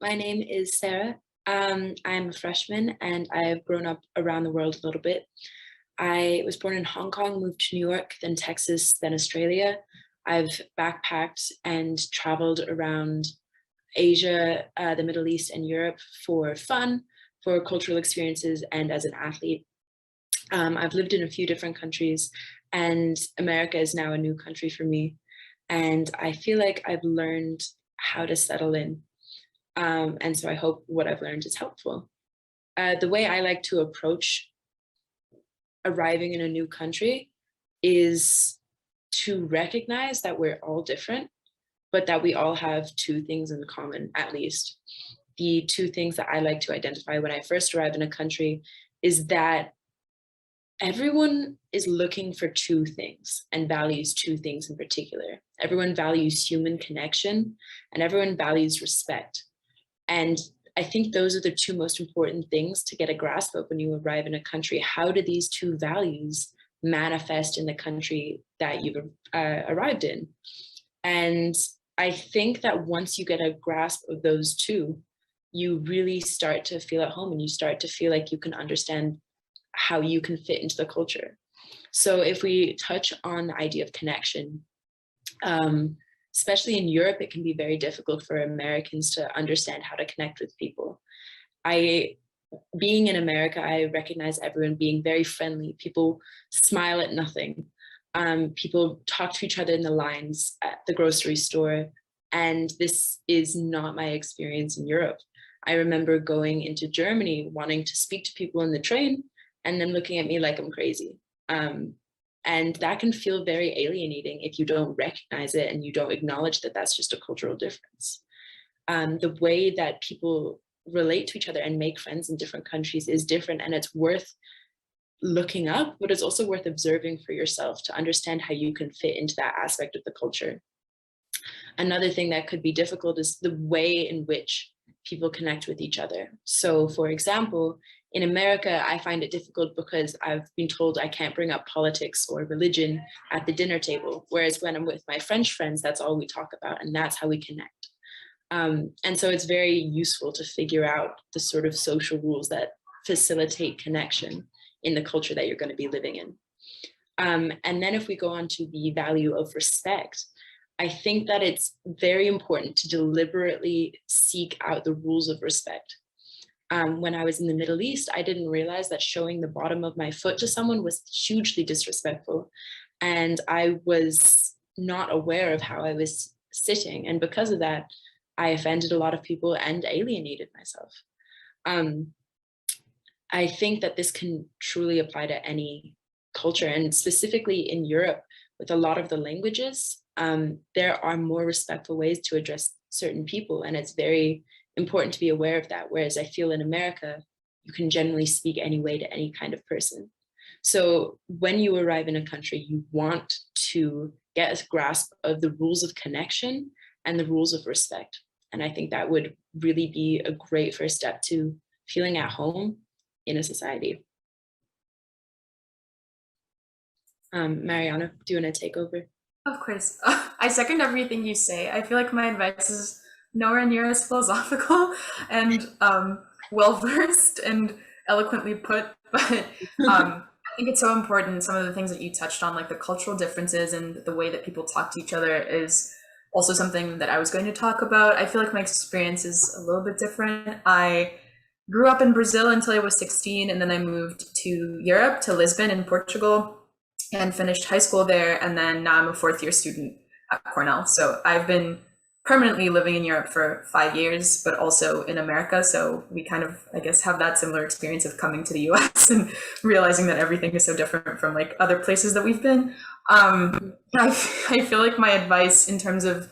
My name is Sarah. I'm a freshman and I've grown up around the world a little bit. I was born in Hong Kong, moved to New York, then Texas, then Australia. I've backpacked and traveled around Asia, the Middle East, and Europe for fun, for cultural experiences, and as an athlete. I've lived in a few different countries, and America is now a new country for me. And I feel like I've learned how to settle in. And so I hope what I've learned is helpful. The way I like to approach arriving in a new country is to recognize that we're all different, but that we all have two things in common, at least. The two things that I like to identify when I first arrive in a country is that everyone is looking for two things and values two things in particular. Everyone values human connection and everyone values respect. And I think those are the two most important things to get a grasp of when you arrive in a country. How do these two values manifest in the country that you've arrived in? And I think that once you get a grasp of those two, you really start to feel at home and you start to feel like you can understand how you can fit into the culture. So if we touch on the idea of connection, especially in Europe, it can be very difficult for Americans to understand how to connect with people. Being in America, I recognize everyone being very friendly. People smile at nothing. People talk to each other in the lines at the grocery store. And this is not my experience in Europe. I remember going into Germany, wanting to speak to people in the train, and them looking at me like I'm crazy. And that can feel very alienating if you don't recognize it and you don't acknowledge that that's just a cultural difference. The way that people relate to each other and make friends in different countries is different, and it's worth looking up, but it's also worth observing for yourself to understand how you can fit into that aspect of the culture. Another thing that could be difficult is the way in which people connect with each other. So for example, in America, I find it difficult because I've been told I can't bring up politics or religion at the dinner table. Whereas when I'm with my French friends, that's all we talk about and that's how we connect. And so it's very useful to figure out the sort of social rules that facilitate connection in the culture that you're going to be living in. And then if we go on to the value of respect, I think that it's very important to deliberately seek out the rules of respect. When I was in the Middle East, I didn't realize that showing the bottom of my foot to someone was hugely disrespectful. And I was not aware of how I was sitting. And because of that, I offended a lot of people and alienated myself. I think that this can truly apply to any culture, and specifically in Europe, with a lot of the languages, there are more respectful ways to address certain people, and it's very important to be aware of that. Whereas I feel in America, you can generally speak any way to any kind of person. So when you arrive in a country, you want to get a grasp of the rules of connection and the rules of respect. And I think that would really be a great first step to feeling at home in a society. Mariana, do you want to take over? Of course. I second everything you say. I feel like my advice is nowhere near as philosophical and well versed and eloquently put, but I think it's so important. Some of the things that you touched on, like the cultural differences and the way that people talk to each other, is also something that I was going to talk about. I feel like my experience is a little bit different. I grew up in Brazil until I was 16, and then I moved to Europe, to Lisbon in Portugal, and finished high school there. And then now I'm a fourth year student at Cornell. So I've been permanently living in Europe for 5 years, but also in America. So we kind of, I guess, have that similar experience of coming to the US and realizing that everything is so different from like other places that we've been. I feel like my advice in terms of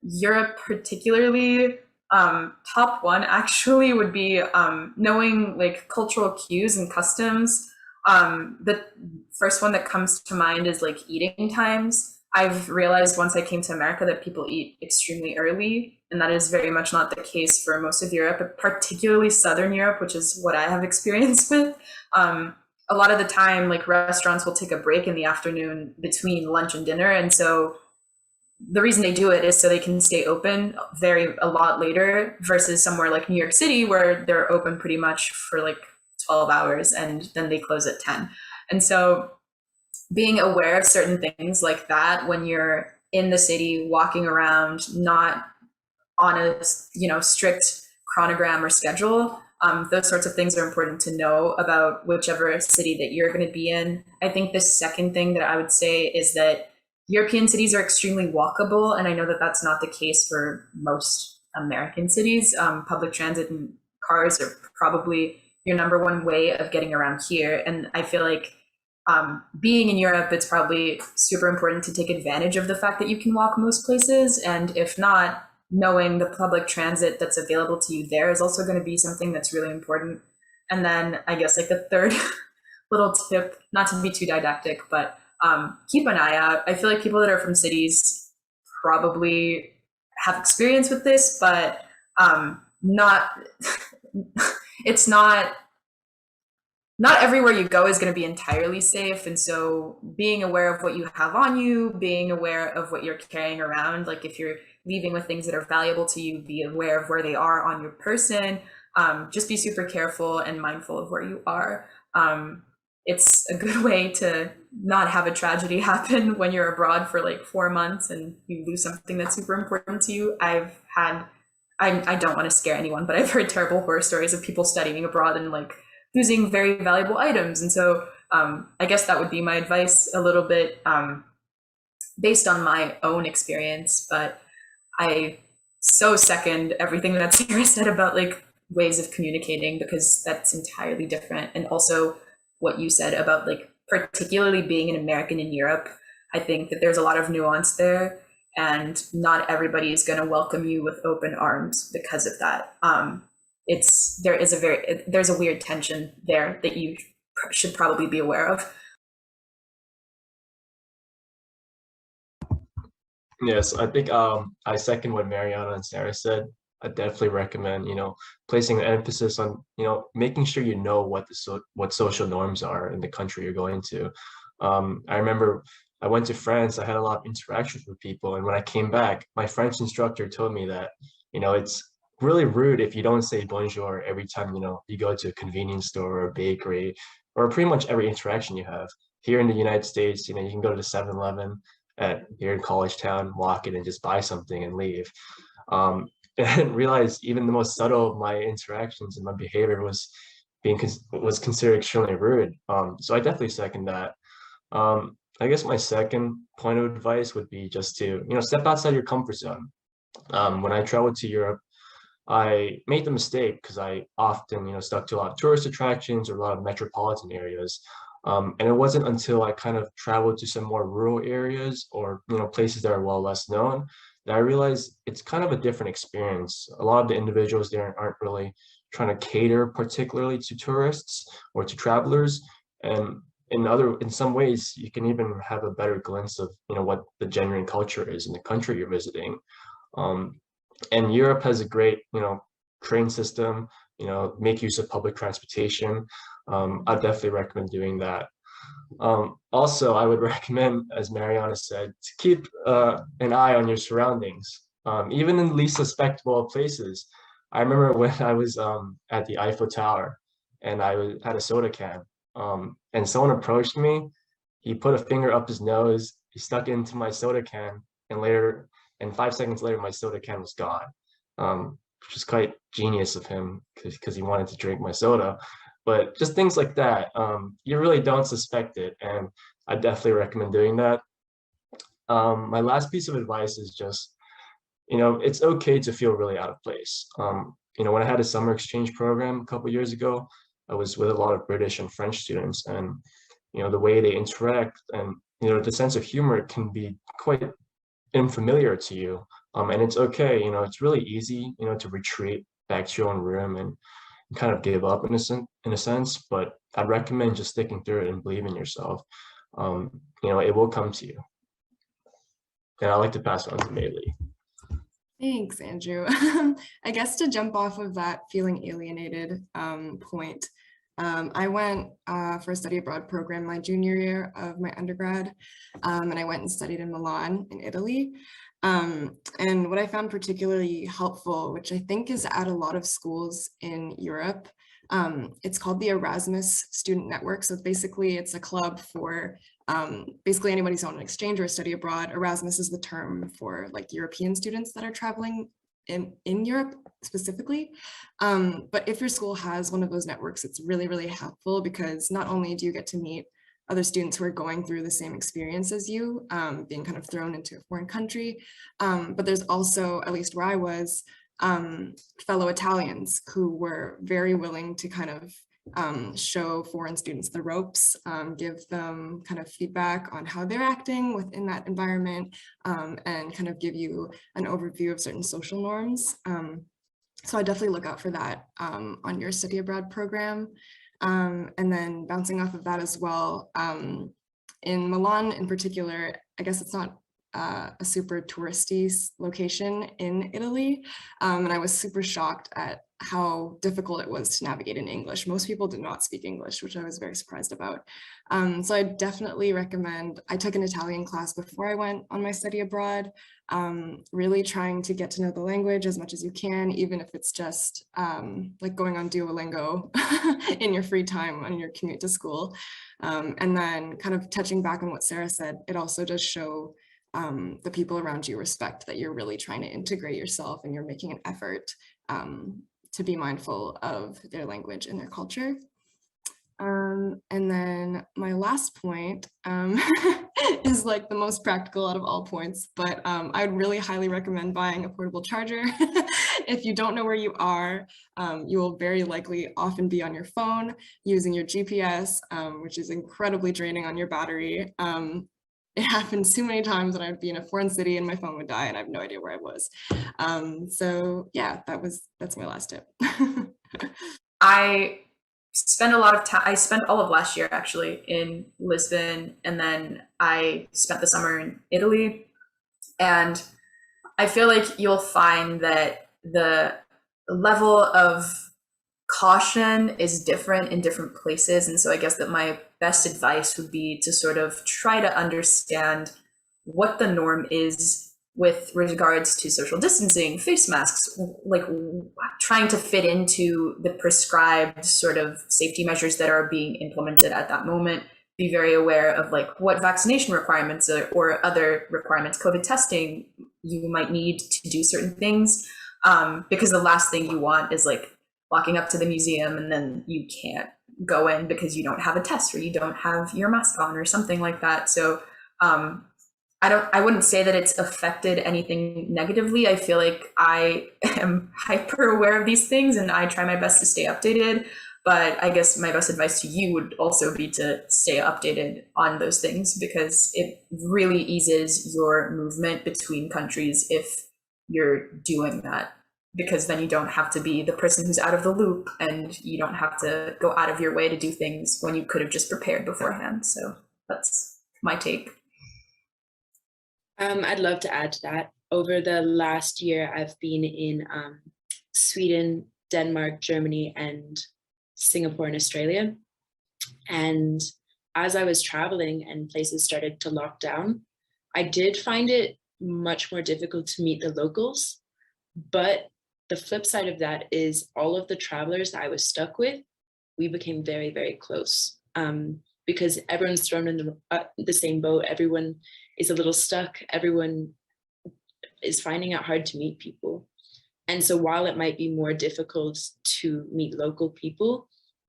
Europe particularly, top one actually would be knowing like cultural cues and customs. The first one that comes to mind is like eating times. I've realized once I came to America that people eat extremely early, and that is very much not the case for most of Europe, but particularly Southern Europe, which is what I have experience with. A lot of the time, like restaurants will take a break in the afternoon between lunch and dinner, and so the reason they do it is so they can stay open a lot later, versus somewhere like New York City where they're open pretty much for like 12 hours and then they close at 10. And so being aware of certain things like that when you're in the city walking around, not on a strict chronogram or schedule, those sorts of things are important to know about whichever city that you're going to be in. I think the second thing that I would say is that European cities are extremely walkable, and I know that that's not the case for most American cities. Public transit and cars are probably your number one way of getting around here, and I feel like being in Europe, it's probably super important to take advantage of the fact that you can walk most places, and if not, knowing the public transit that's available to you there is also going to be something that's really important. And then I guess like the third little tip, not to be too didactic, but keep an eye out. I feel like people that are from cities probably have experience with this, but not it's not everywhere you go is going to be entirely safe. And so being aware of what you have on you, being aware of what you're carrying around, like if you're leaving with things that are valuable to you, be aware of where they are on your person. Just be super careful and mindful of where you are. It's a good way to not have a tragedy happen when you're abroad for like 4 months and you lose something that's super important to you. I don't want to scare anyone, but I've heard terrible horror stories of people studying abroad and like losing very valuable items. And so I guess that would be my advice, a little bit based on my own experience. But I so second everything that Sarah said about like ways of communicating, because that's entirely different. And also what you said about like particularly being an American in Europe, I think that there's a lot of nuance there, and not everybody is going to welcome you with open arms because of that. There's a weird tension there that you should probably be aware of. Yes, I think I second what Mariana and Sarah said. I definitely recommend, placing an emphasis on, making sure you know what social norms are in the country you're going to. I remember I went to France, I had a lot of interactions with people, and when I came back, my French instructor told me that, it's really rude if you don't say bonjour every time, you go to a convenience store or a bakery, or pretty much every interaction you have. Here in the United States, you can go to 7-Eleven here in College Town, walk in and just buy something and leave. And realize even the most subtle of my interactions and my behavior was considered extremely rude. So I definitely second that. I guess my second point of advice would be just to, step outside your comfort zone. When I traveled to Europe, I made the mistake because I often, stuck to a lot of tourist attractions or a lot of metropolitan areas. And it wasn't until I kind of traveled to some more rural areas or, places that are well less known that I realized it's kind of a different experience. A lot of the individuals there aren't really trying to cater particularly to tourists or to travelers. And in some ways, you can even have a better glimpse of, what the genuine culture is in the country you're visiting. And Europe has a great, train system, make use of public transportation. I definitely recommend doing that. Also, I would recommend, as Mariana said, to keep an eye on your surroundings, even in the least suspectable of places. I remember when I was at the Eiffel Tower and had a soda can, and someone approached me. He put a finger up his nose, he stuck it into my soda can, and 5 seconds later, my soda can was gone, which is quite genius of him because he wanted to drink my soda. But just things like that, you really don't suspect it, and I definitely recommend doing that. My last piece of advice is just, it's okay to feel really out of place. When I had a summer exchange program a couple years ago, I was with a lot of British and French students, and the way they interact and the sense of humor can be quite unfamiliar to you, and it's okay. It's really easy to retreat back to your own room and kind of give up in a sense, but I'd recommend just sticking through it and believe in yourself. It will come to you. And I'd like to pass it on to Maylee. Thanks, Andrew. I guess to jump off of that feeling alienated point, I went for a study abroad program my junior year of my undergrad, and I went and studied in Milan in Italy. And what I found particularly helpful, which I think is at a lot of schools in Europe, it's called the Erasmus Student Network. So basically it's a club for basically anybody who's on an exchange or a study abroad. Erasmus is the term for like European students that are traveling in Europe specifically. But if your school has one of those networks, it's really, really helpful because not only do you get to meet other students who are going through the same experience as you, being kind of thrown into a foreign country, but there's also, at least where I was, fellow Italians who were very willing to kind of show foreign students the ropes, give them kind of feedback on how they're acting within that environment, and kind of give you an overview of certain social norms. So I definitely look out for that on your study abroad program. And then bouncing off of that as well, in Milan in particular, I guess it's not a super touristy location in Italy. And I was super shocked at how difficult it was to navigate in English. Most people did not speak English, which I was very surprised about. So I definitely recommend, I took an Italian class before I went on my study abroad, really trying to get to know the language as much as you can, even if it's just like going on Duolingo in your free time on your commute to school. And then kind of touching back on what Sarah said, it also does show the people around you respect that you're really trying to integrate yourself and you're making an effort to be mindful of their language and their culture. And then my last point is like the most practical out of all points, but I would really highly recommend buying a portable charger. If you don't know where you are, you will very likely often be on your phone using your GPS, which is incredibly draining on your battery. It happened too many times that I'd be in a foreign city and my phone would die and I have no idea where I was. So yeah, that's my last tip. I spent a lot of time, I spent all of last year actually in Lisbon, and then I spent the summer in Italy. And I feel like you'll find that the level of caution is different in different places. And so I guess that my best advice would be to sort of try to understand what the norm is with regards to social distancing, face masks, like trying to fit into the prescribed sort of safety measures that are being implemented at that moment. Be very aware of like what vaccination requirements or other requirements, COVID testing, you might need to do certain things, because the last thing you want is like walking up to the museum and then you can't go in because you don't have a test or you don't have your mask on or something like that. So I wouldn't say that it's affected anything negatively. I feel like I am hyper aware of these things and I try my best to stay updated. But I guess my best advice to you would also be to stay updated on those things, because it really eases your movement between countries if you're doing that, because then you don't have to be the person who's out of the loop and you don't have to go out of your way to do things when you could have just prepared beforehand. So that's my take. I'd love to add to that. Over the last year, I've been in Sweden, Denmark, Germany, and Singapore and Australia. And as I was traveling and places started to lock down, I did find it much more difficult to meet the locals. But the flip side of that is all of the travelers that I was stuck with, we became very, very close, because everyone's thrown in the same boat. Everyone is a little stuck. Everyone is finding it hard to meet people. And so while it might be more difficult to meet local people,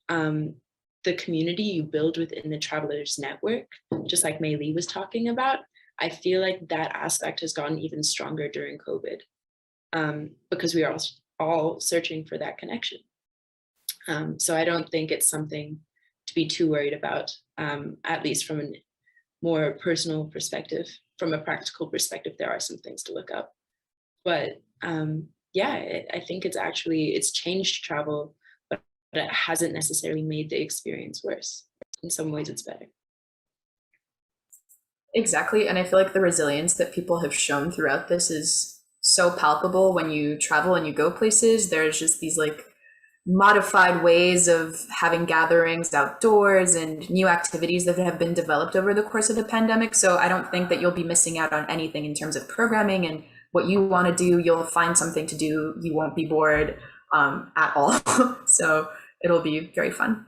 the community you build within the Travelers Network, just like Mei Lee was talking about, I feel like that aspect has gotten even stronger during COVID, because we are all searching for that connection. So I don't think it's something to be too worried about, at least from a more personal perspective. From a practical perspective, there are some things to look up. But yeah, I think it's changed travel, but it hasn't necessarily made the experience worse. In some ways, it's better. Exactly. And I feel like the resilience that people have shown throughout this is so palpable when you travel and you go places. There's just these like modified ways of having gatherings outdoors and new activities that have been developed over the course of the pandemic. So I don't think that you'll be missing out on anything in terms of programming and what you want to do. You'll find something to do. You won't be bored at all. So it'll be very fun.